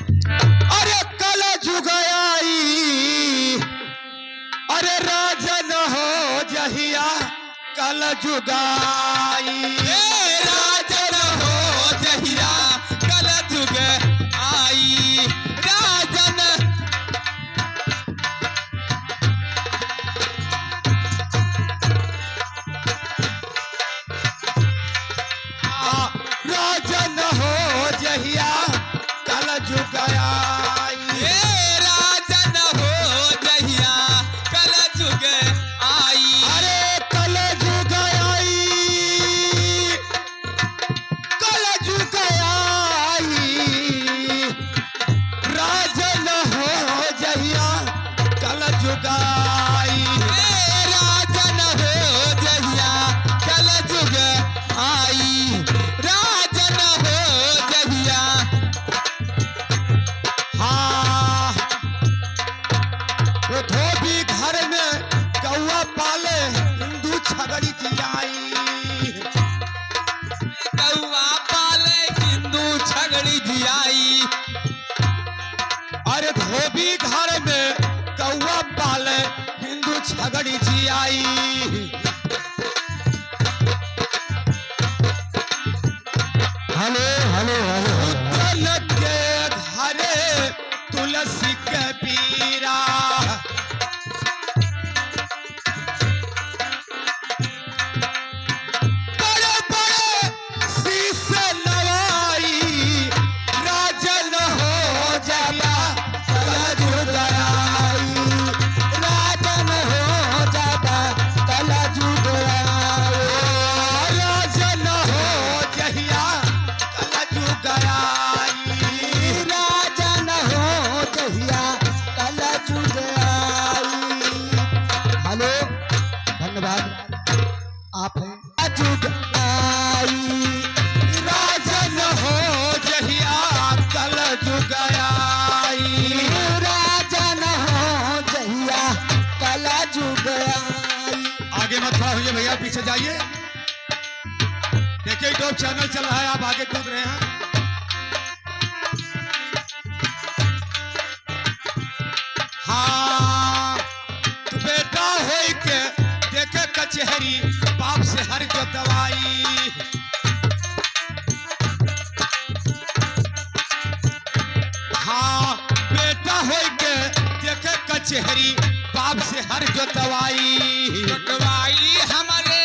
अरे कल जुगाई, अरे राजन हो जहिया कल जुगाई, राजन हो जहिया कल जुग आई, राजन राजन हो जहिया कल जुगाई, राजन हो जहिया कल जुग आई। अरे कल जुगाई, कल जुगाई, राजन हो जहिया कल जुगाई, राजन हो जहिया कल जुग आई, राजन हो जहिया। हाँ वो धोबी घर में कौआ पाले हिंदू छगड़ी जियाई, कौआ पाले हिंदू छगड़ी जियाई, अरे धोबी घर में कौआ पाले हिंदू छगड़ी जियाई, हेलो हेलो हेलो तन के घरे तुलसी के पीरा, बड़े बड़े शीश नवाई, राजन हो जया कल जुगाई, राजन हो जया कल जुगाई, राजन हो जहिया कल जुगाई, राजन हो जहिया कल जुगाई। हेलो धन्यवाद आप हैं जुगाई, राजन हो जहिया कल जुगाई, राजन हो जहिया कल जुगाई। आगे मत खड़ा होइए भैया, पीछे जाइए। देखिए यूट्यूब चैनल चल रहा है, आप आगे कूद रहे हैं। हाँ तू बेटा हो के देखे कचहरी बाप से हर जो दवाई, हाँ बेटा हो के देखे कचहरी बाप से हर जो दवाई, दवाई हमारे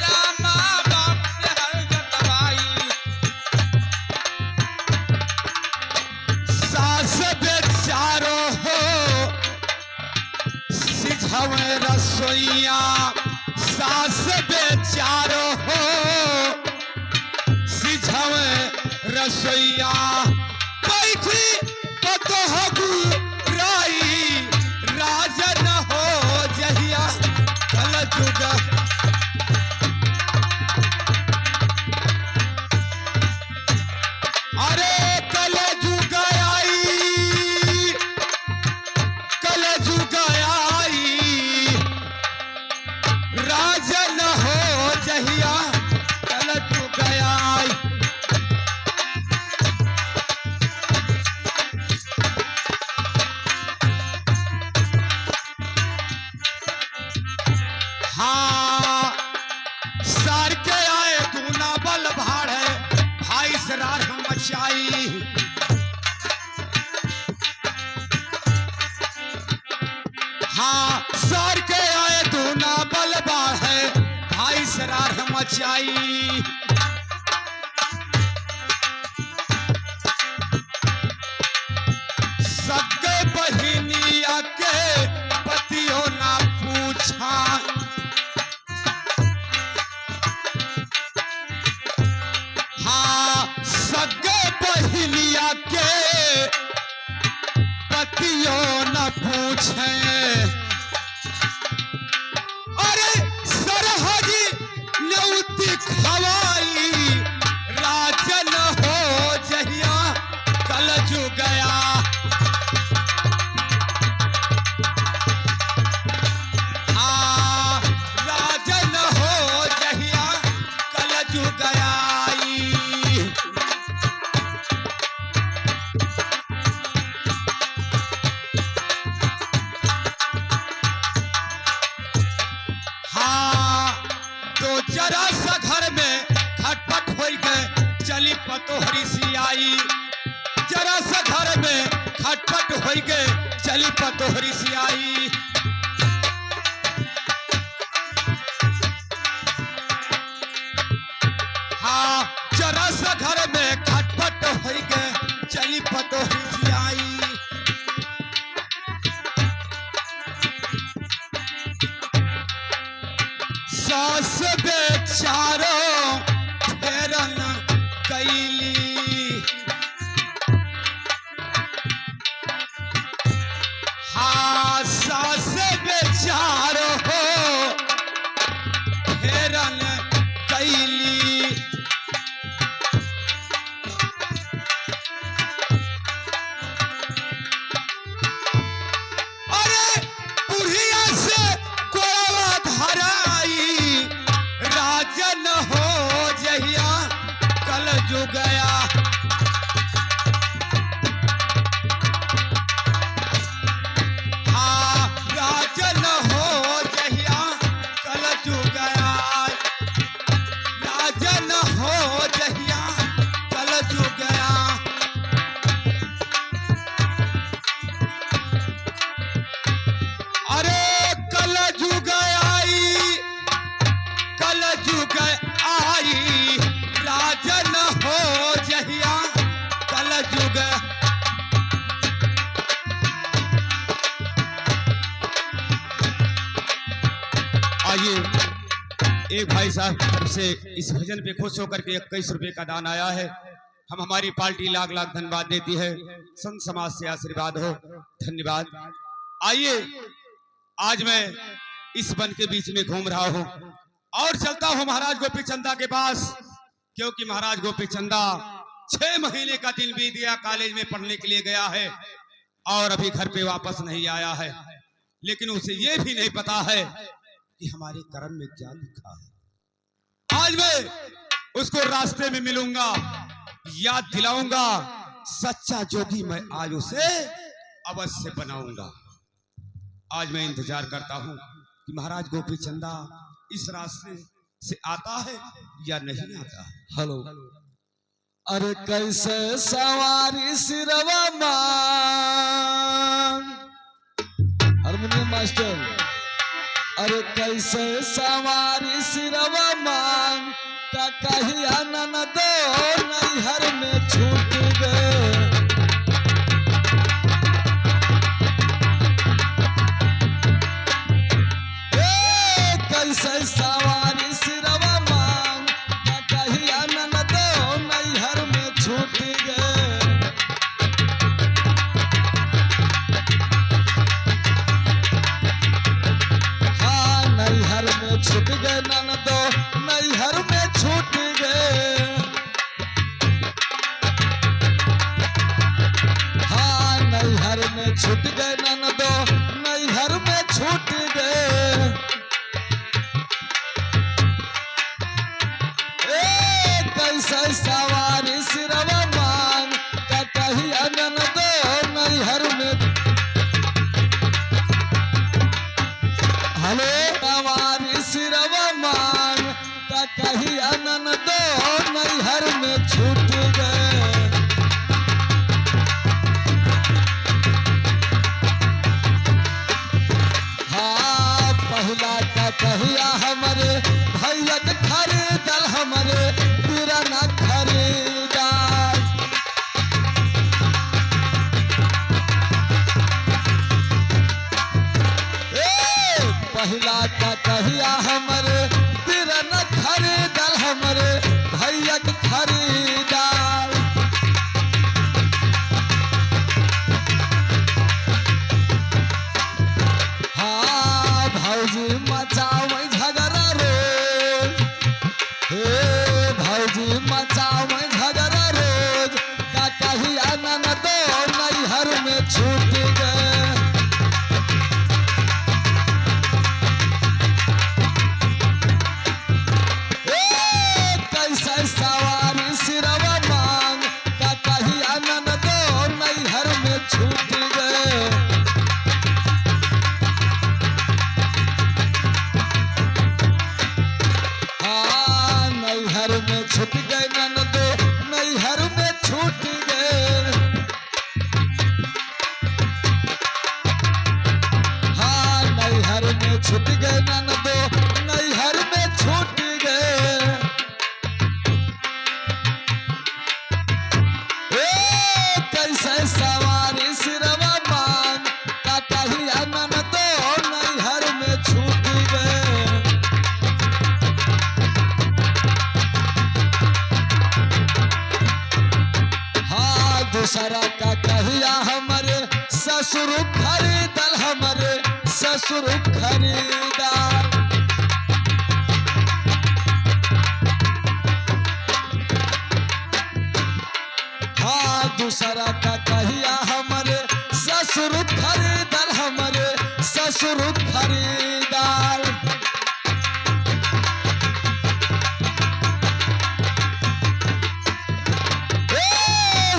रामा बाप से हर दवाई, सास बेचारो हो सिझावे रसोइया, सास बेचारो हो सिझावे रसोइया, बैठी पतोहबू राई, राजन हो जहिया कल जुगा, अरे कल जुगाई, कल जुगाई, राजन हो जहिया कल जुगाई। हाँ सर के आए दूना बल भाड़े भाई सरार हम मचाई, हाँ सर के आए दूना बल भाड़े भाई सरार हम मचाई, सबके बहिनिया के पतियों ना पूछा, हाँ सगे बहिनिया के पतियों न पूछे, अरे सरहदी न्यूति खवाई, राजन हो जहिया कल जुगया, हाँ राजन हो जहिया कल जुगयाई। होई के चली पतोहरी सियाई। हाँ जरा सा घर में खटपट होई के चली पतोहरी सियाई। सास बेचारो फेरन कैली। हाँ सास बेचारो हो फेरन कैली। अरे बुढ़िया से कोवा धराई राजन हो जहिया कल जो गया। हाँ राजन हो जहिया कल जो गया। राजन हो जहिया कल जो गया। अरे कल जुग आई कल जुग आई राजन हो जहिया कल जुग। आइए एक भाई साहब की तरफ से इस भजन पे खुश होकर के 21 रुपए का दान आया है। हम हमारी पार्टी लाख लाख धन्यवाद देती है। संत समाज से आशीर्वाद हो, धन्यवाद। आइए आज मैं इस वन के बीच में घूम रहा हूं और चलता हूं महाराज गोपी चंदा के पास, क्योंकि महाराज गोपी चंदा 6 महीने का दिन बीत गया, कॉलेज में पढ़ने के लिए गया है और अभी घर पे वापस नहीं आया है। लेकिन उसे ये भी नहीं पता है कि हमारे कर्म में क्या लिखा है। आज मैं उसको रास्ते में मिलूंगा, याद दिलाऊंगा। सच्चा जोगी मैं आज उसे अवश्य बनाऊंगा। आज मैं इंतजार करता हूं कि महाराज गोपी चंदा इस रास्ते से आता है या नहीं आता है। हेलो। अरे कैसे सवारी सिरवा मांग, हारमोनियम मास्टर। अरे कैसे सवारी सिरवा मांग, का कहिया ननदो नैहर में छूट गए। कैसे सवारी सिरवा मांग, का कहिया ननदो नैहर में छूट गए। हाँ नैहर में छूट गए ननदो, नैहर में छूट गए। हाँ नैहर में छूट गए ननदो, नैहर में छूट गए। कैसे सवारी सिरवा मांग, का कहिया ननदो नैहर में। हेलो। सवारी सिरवा मांग, का कहिया ननदो नैहर में छूट गए। हाँ पहला का कहिया हमारे भैया के खरीदल, हमारे पूरा ना खरीदार। पहला का कहिया हमारे पूरा ना खरीदल, हमारे भैया के खरीदार। हाँ भौजी मचावे झगड़ा रोज, हे भौजी मचावे झगड़ा रोज, का कहिया ननदो नैहर में छूट गए। छूट गए ननदो नैहर में छूट गए। ए कैसे सवारी सिरवा मान का कहिया ननदो नैहर में छूट गए। दूसरा का कहिया हमारे ससुर खरीदल हमारे ससुर खरीदार। हाँ दूसरा का कहिया हमारे ससुर खरीदल हमारे ससुर खरीदार।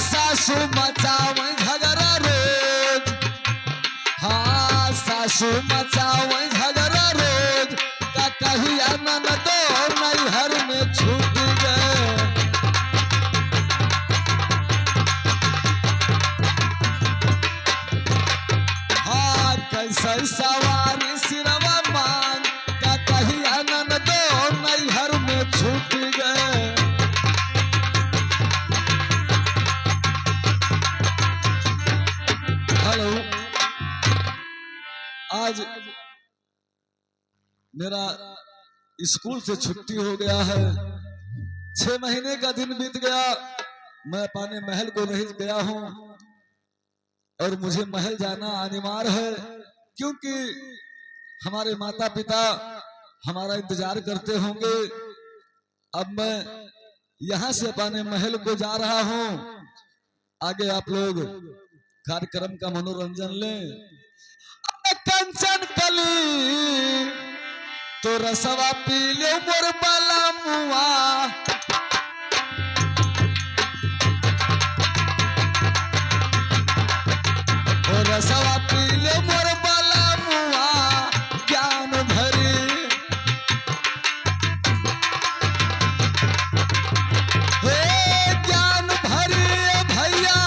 सासू मचावे झगड़ा रोज। हाँ सासू मचावे झगड़ा रोज का कहिया ननदो नैहर में छूट गए। हाँ कैसे सवारी सिरवा मान का कहिया ननदो नैहर में छूट गए। हेलो, आज मेरा स्कूल से छुट्टी हो गया है। 6 महीने का दिन बीत गया, मैं अपने महल को नहीं गया हूं और मुझे महल जाना अनिवार्य है, क्योंकि हमारे माता पिता हमारा इंतजार करते होंगे। अब मैं यहां से अपने महल को जा रहा हूं। आगे आप लोग कार्यक्रम का मनोरंजन लें। कंचन कली तो रसवा पी ले मोर बाला मुआ। ओ रसवा पी ले मोर बाला मुआ ज्ञान भरी। हे ज्ञान भरी भैया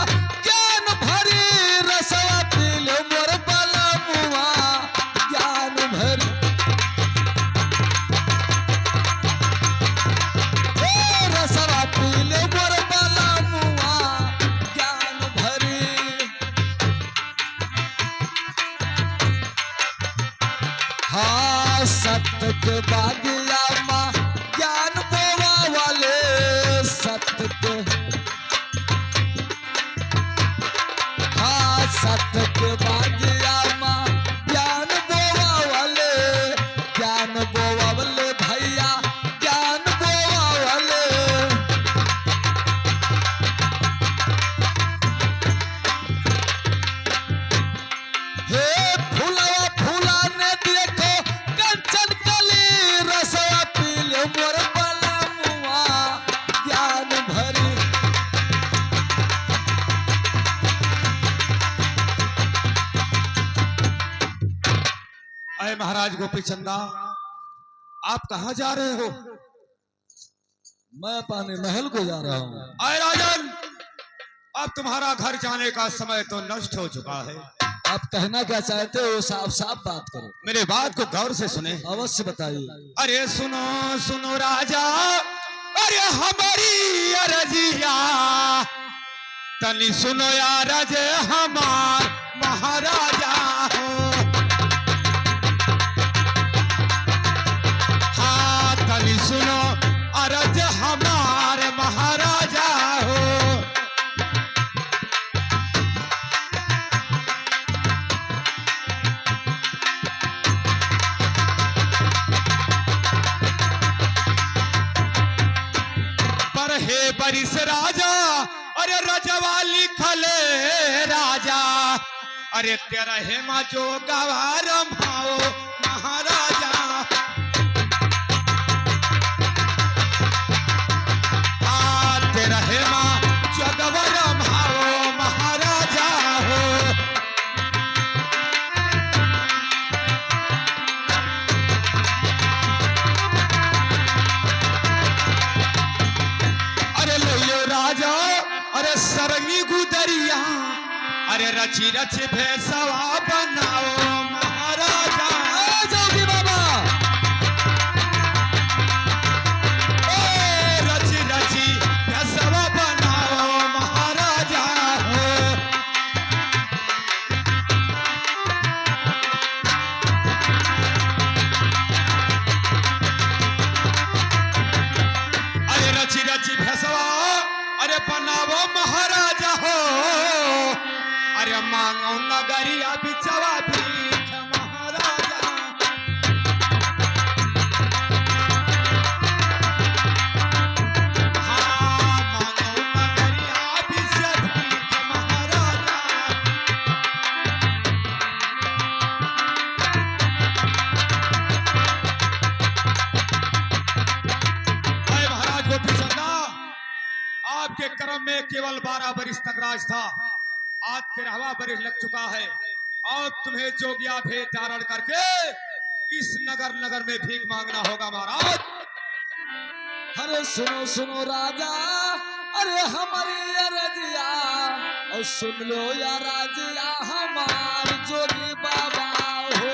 ज्ञान भरी रसवा पी ले मोर बाला मुआ ज्ञान भरी। रसवा पी ले मोर बाला मुआ ज्ञान भरी। हाँ सत्य के बागिया माँ ज्ञान बोवा वाले सत्य के। हाँ सत्य के बागिया माँ ज्ञान बोवा वाले ज्ञान बोवा वाले भैया ज्ञान बोवा वाले। हे फूलवा फूला ने देखो कंचन कली रसवा पी ले मोर बाला मुआ ज्ञान भरी। अरे महाराज गोपी चंदा, आप कहाँ जा रहे हो? मैं अपने महल को जा रहा हूँ। अरे राजन, अब तुम्हारा घर जाने का समय तो नष्ट हो चुका है। आप कहना क्या चाहते हो, साफ साफ बात करो। मेरे बात को गौर से सुने। अवश्य बताइए। अरे सुनो सुनो राजा, अरे हमारी अरजिया तनी सुनो यार जे हमार महाराजा हो। हाँ तनी सुनो अरज हमार महाराजा हो। पर हे बरिस राजा, अरे रजवा लिखले राजा, अरे तेरा हेमा जो गवार भाओ महाराजा। तेरा हेमा जो गवार भाओ महाराजा हो। अरे लो राजा, अरे सरंगी गुदरिया, अरे रची रची भैसवा बनाओ महाराजा। जोगी बाबा अरे मांगो नगरिया बिचवा भीख महाराजा। हाँ मांगो नगरिया बिचवा भीख महाराजा। अरे महाराज गोपी चंदा, आपके कर्म में केवल 12 बरिस तक राज था, आज 13वां बरिस लग चुका है और तुम्हें जोगिया भेद धारण करके इस नगर में भीख मांगना होगा महाराज। अरे सुनो सुनो राजा, अरे हमारी अरजिया और सुन लो या राजिया हमार जोगी बाबा हो।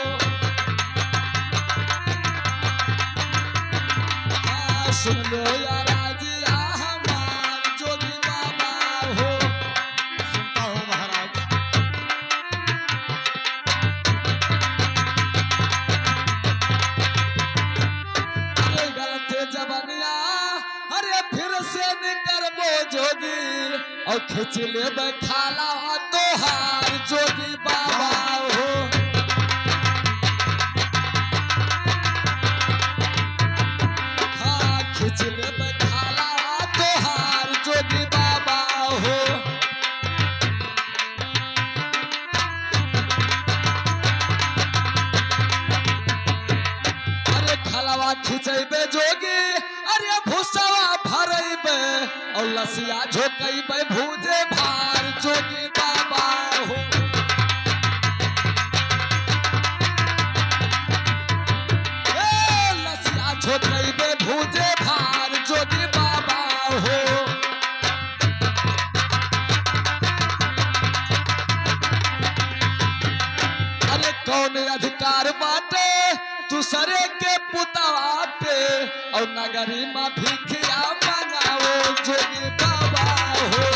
हाँ सुन लो या राजिया हमार जोगी बाबा हो। सुनता हूँ महाराज। अरे गलते जबनिया, अरे फिर से निकरबो जोगी और खींच ले खाला तोहार जोगी बाबा हो। हाँ खींच ले खाला तोहार जोगी बाबा हो। अरे खलवा खिंचैबे जोगी, अरे भूसवा भरैबे और लसिया झोकैबे भूजे भार जोगी बाबा हो। ए लसिया झोकैबे भूजे भार जोगी बाबा हो। अरे कौन अधिकार बाटे दूसरे के पुतवा पे और नगरी में भिखिया मंगाओ जोगी बाबा हो।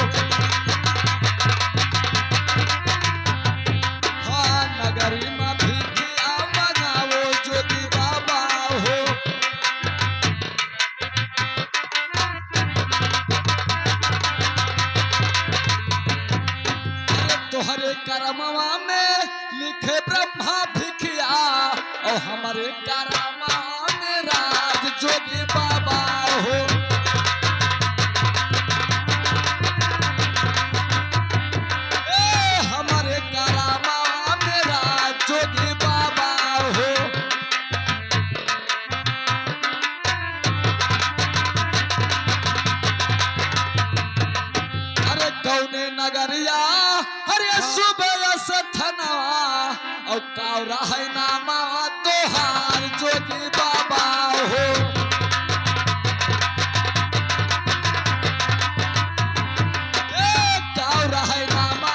हाँ नगरी में भिखिया मंगाओ जोगी बाबा हो। अरे तोहरे करमवा में लिखे ब्रह्मा भिखिया और हमारे करमवा में राज जोगी बाबा हो। ए हमारे करमवा में राज जोगी बाबा हो। अरे कौने नगरिया, अरे सुबह सथनवा और कावरा है नामा तोहार जोगी बाबा हो। ए कावरा है नामा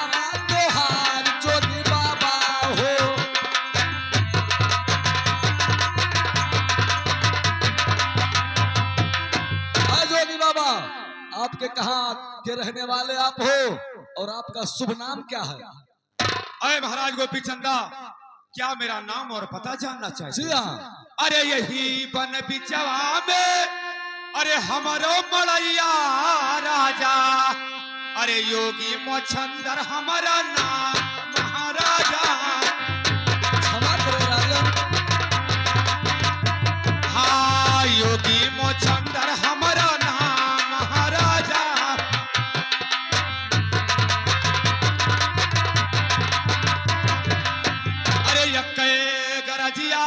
तोहार जोगी बाबा हो। हाँ जोगी बाबा, आपके कहाँ के रहने वाले आप हो और आपका शुभ नाम क्या है? अरे महाराज गोपी चंदा, क्या मेरा नाम और पता जानना जी चाहिए? हाँ। अरे यही बन बिचवा में, अरे हमारो मड़ैया राजा, अरे योगी मोछंदर हमारा नाम महाराजा। क्षमा करें राजा। हाँ योगी मोछंदर हमारा नाम महाराजा। अरे यक्के गरजिया,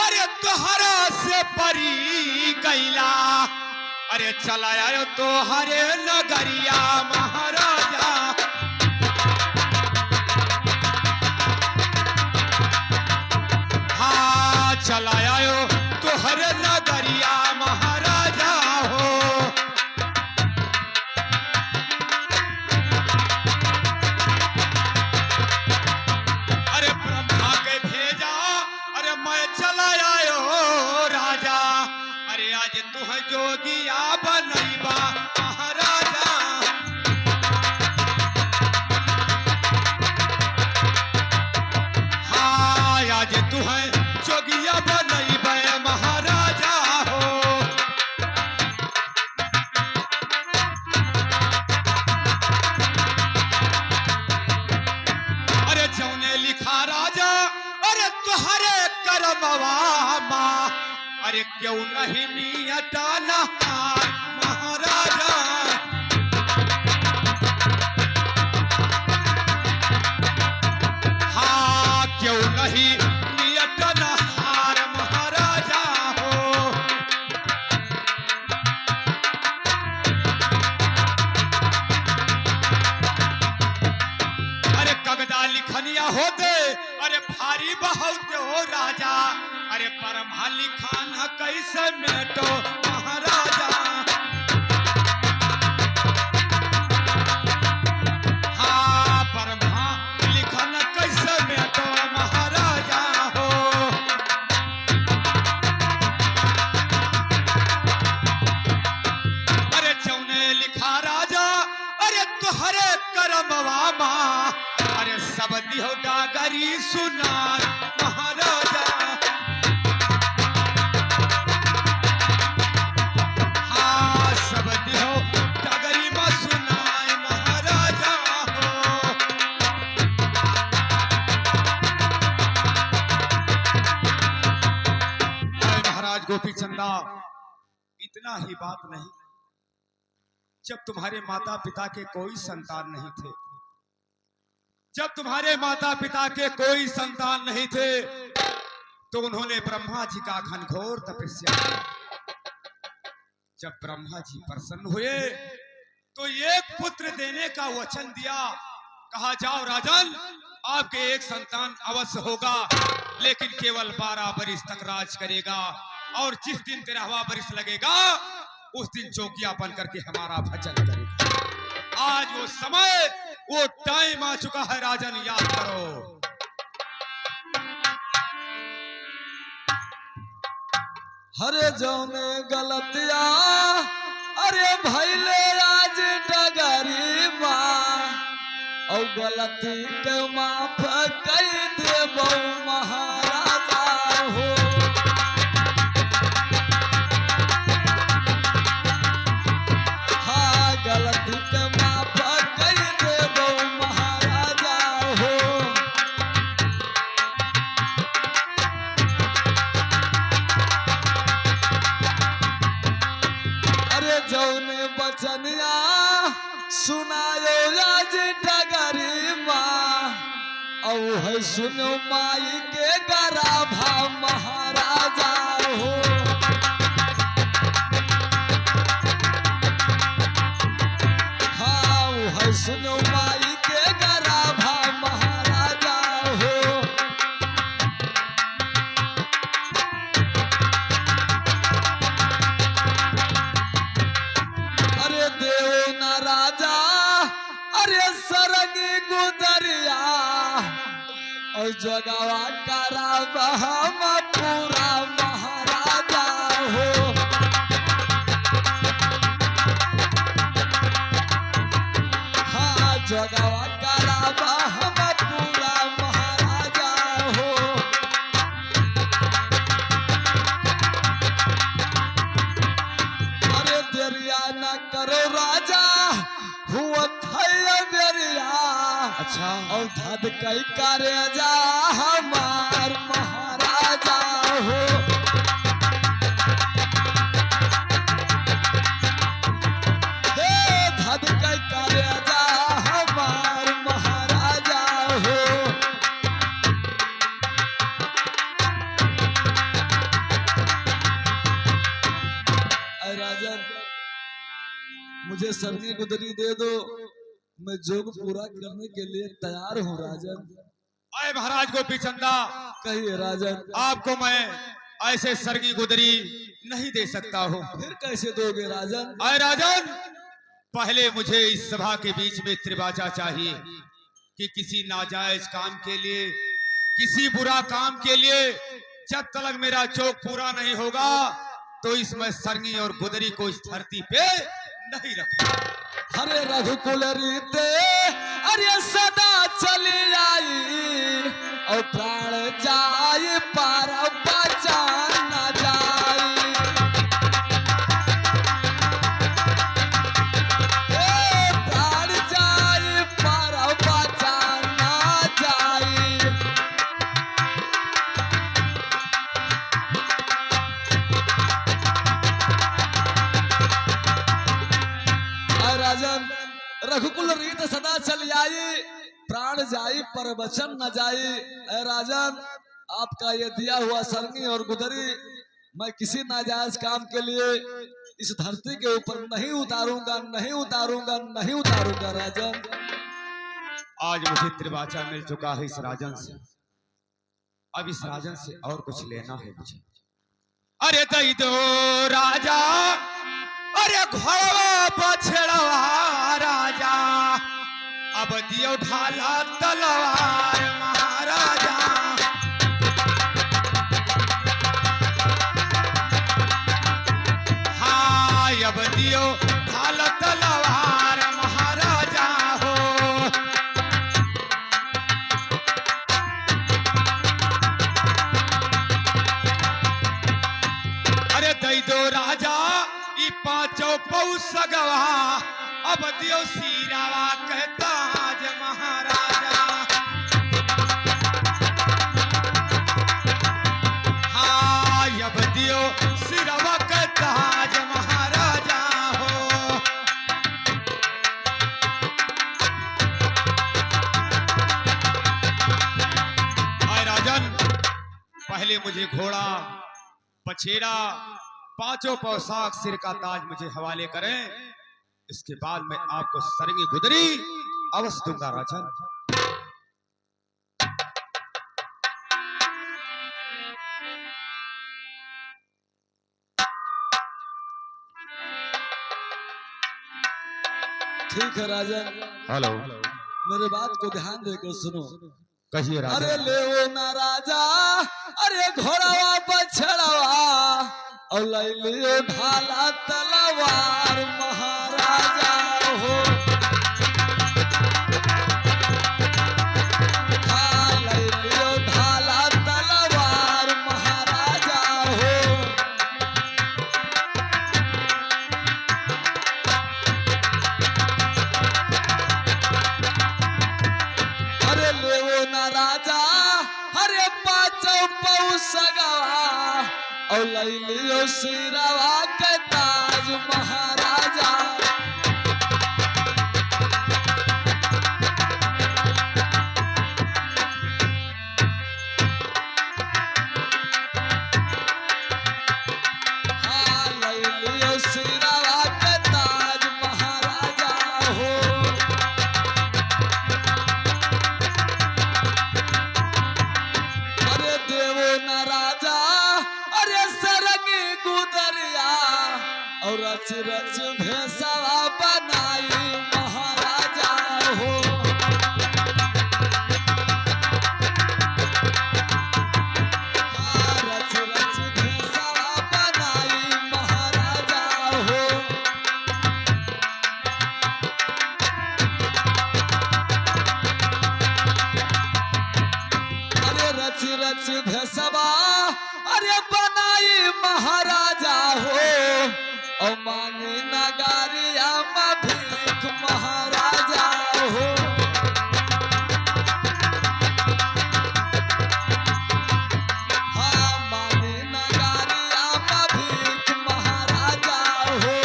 अरे तोहरा से परी गैला, अरे चलाया तोहरे नगरिया महाराजा। हाँ चलाया तोहरे नगरिया महाराजा हो। अरे ब्रह्मा के भेजा, अरे मैं चला आयो राजा, अरे आज तुह जोगिया बनैबा महाराजा। हाँ आज तुह जोगिया बनैबा महाराजा हो। तुहरे करमवा माँ, अरे क्यों नहीं मिटा नहार महाराजा। हाँ क्यों नहीं मिटा नहार महाराजा हो। अरे कगदा लिखनिया होते, अरे भारी बहुत हो राजा, अरे परमा लिखाना कैसे मेटो महाराजा। हाँ परमा लिखाना कैसे मेटो महाराजा हो। अरे जौने लिखा राजा, अरे तुहरे करमवा माँ, अरे सब दिहो डागरी सुनार महाराजा। हाँ सब दिहो डागरी में सुनाए महाराजा हो। महाराज गोपी चंदा, इतना ही बात नहीं, जब तुम्हारे माता पिता के कोई संतान नहीं थे, जब तुम्हारे माता पिता के कोई संतान नहीं थे, तो उन्होंने ब्रह्मा जी का घनघोर तपस्या की। जब ब्रह्मा जी प्रसन्न हुए तो एक पुत्र देने का वचन दिया। कहा जाओ राजन, आपके एक संतान अवश्य होगा, लेकिन केवल 12 बरिस तक राज करेगा, और जिस दिन 13वां बरिस लगेगा उस दिन जोगिया बन करके हमारा भजन करेगा। आज वो समय, वो टाइम आ चुका है राजन, याद करो। हरे जौने गलतिया अरे भैले आज डगरी माँ, और गलती के माफ कई देबो महाराजा हो। हाँ गलती के माफ कई देबो महाराजा हो। अरे जौने बचनिया सुनायो आज डगरी माँ, औ है सुनो माई के गराभा महाराजा हो। हाँ है सुनो माई के गराभा महाराजा हो। अरे देव न राजा अरे सरंगी गुदरिया, और जगावा करावा हम पूरा महाराजा हो। हाँ जगावा करावा हम पूरा महाराजा हो। अरे देरिया न करो राजा, हुआ थैया देरिया, अच्छा और धद कई करे जा हमार महाराजा हो। हे धद कई करे जा हमार महाराजा हो। राजन मुझे सरनी गुदरी दे दो, मैं जोग पूरा करने के लिए तैयार हूँ राजन। आए महाराज गोपी चंदा, कहिए राजन। आपको मैं ऐसे सरगी गुदरी नहीं दे सकता हूँ। फिर कैसे दोगे राजन? आए राजन, पहले मुझे इस सभा के बीच में त्रिवाचा चाहिए कि किसी नाजायज काम के लिए, किसी बुरा काम के लिए जब तक मेरा जोग पूरा नहीं होगा, तो इसमें सरगी और गुदरी को इस धरती पे नहीं रखूंगा। हरे रघुकुल रीते अरे सदा चली आई, और प्राण जाए पार बचा न जाए। प्राण जाए पार बचा न जाए। जाई प्रवचन न जाई। ऐ राजन, आपका ये दिया हुआ सरंगी और गुदरी मैं किसी नाजायज काम के लिए इस धरती के ऊपर नहीं उतारूंगा, नहीं उतारूंगा, नहीं उतारूंगा राजन। आज मुझे त्रिवाचा मिल चुका है इस राजन से, अब इस राजन से और कुछ लेना है मुझे। अरे दई दो राजा, अरे घोड़ा बछड़वा राजा, अब दियो ढाला तलवार महाराजा। हाँ अब दियो ढाला तलवार महाराजा हो। अरे दई दो राजा ई पांचों पौस गवा, अब दियो सीरावा कहता आज महाराजा। हाँ अब दियो सिरवा कहता आज महाराजा हो। आए राजन, पहले मुझे घोड़ा पछेड़ा पांचों पोशाक सिर का ताज मुझे हवाले करें, इसके बाद मैं आपको सरंगी गुदरी अवश्य दूंगा राजन। ठीक है राजन, हेलो, मेरे बात को ध्यान देकर सुनो। कहिए राजन। अरे ले ना राजा, अरे घोड़ावा बछड़वा और लियो ढाला तलवार महाराजा हो। हाँ लियो ढाला तलवार महाराजा हो। अरे ले ना राजा, अरे पांचों पौस गवा और लियो सिरवा के ताज महाराजा। हाँ लियो सिरवा के ताज महाराजा हो। अरे देवो न राजा, अरे सरंगी गुदरिया और रच रच भेसवा बनाई महाराजा हो। हाँ, रच रच भेसवा बनाई महाराजा हो। अरे रच रच भेसवा अरे बनाई महाराजा हो और मांगी नगारिया में भीख महाराजा हो। हाँ मांगी नगारिया में भीख महाराजा हो।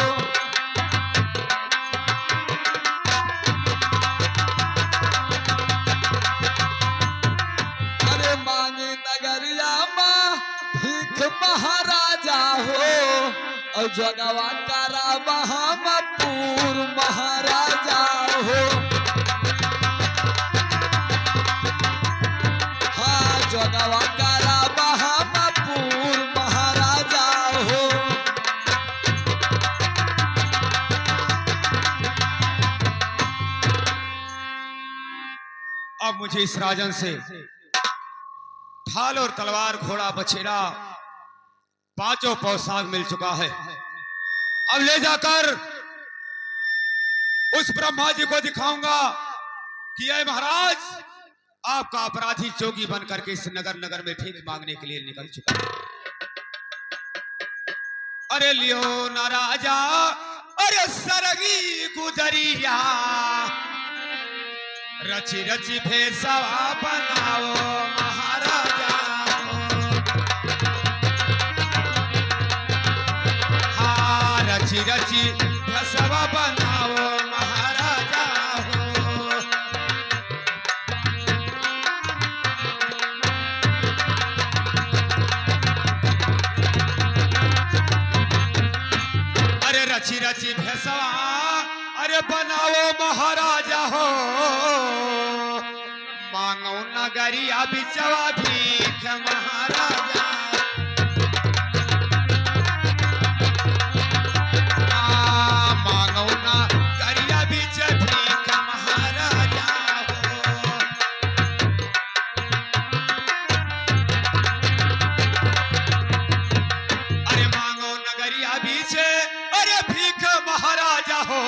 अरे मांगी नगरिया में भीख महाराजा हो और जगवा करा महामपुर महाराजा हो। हाँ जगवा करा महामपुर महाराजा हो। अब मुझे इस राजन से ढाल और तलवार घोड़ा बछेड़ा पांचों पोशाक मिल चुका है। अब ले जाकर उस ब्रह्मा जी को दिखाऊंगा कि अय महाराज, आपका अपराधी जोगी बन करके इस नगर नगर में भीख मांगने के लिए निकल चुका है। अरे लियो ना राजा, अरे सरगी गुदरिया, रची रची भेसवा बनाओ महाराजा। हाँ रची रची भेसवा बनाओ महाराजा हो। रची भैसवा अरे बनाओ महाराजा हो, मांगो नगरिया बिचवा भीख महाराजा। मांगो नगरिया बिच भीख महाराजा हो। अरे मांगो नगरिया बीच अरे भीख महाराजा हो,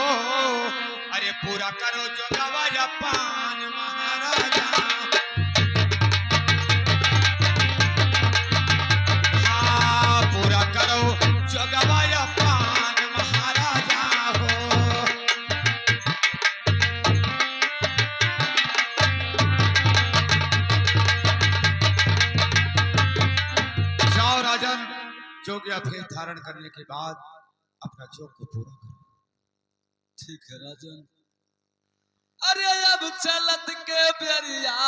अरे पूरा करो जो गवाया पान महाराजा। हाँ पूरा करो जो गवाया पान महाराजा हो। जाओ राजन, जोग या भेद धारण करने के बाद अपना जोग को पूरा करो। ठीक है राजन। अरे अब चलत के बेरिया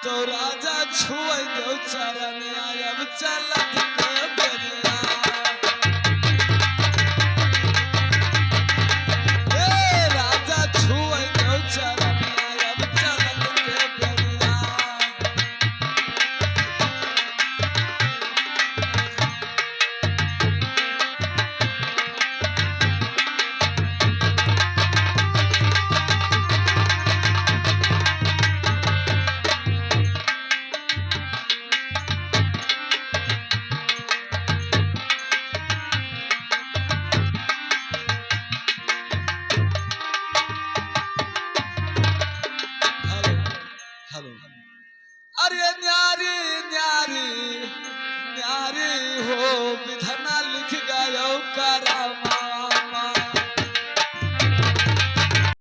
तो राजा छुए दो चरण, अब चलत के बेरिया। ए राजा छुए दो चरण, अब चलत के बेरिया। हेलो, अरे न्यारी न्यारी न्यारी हो, विधना लिख गयो करा।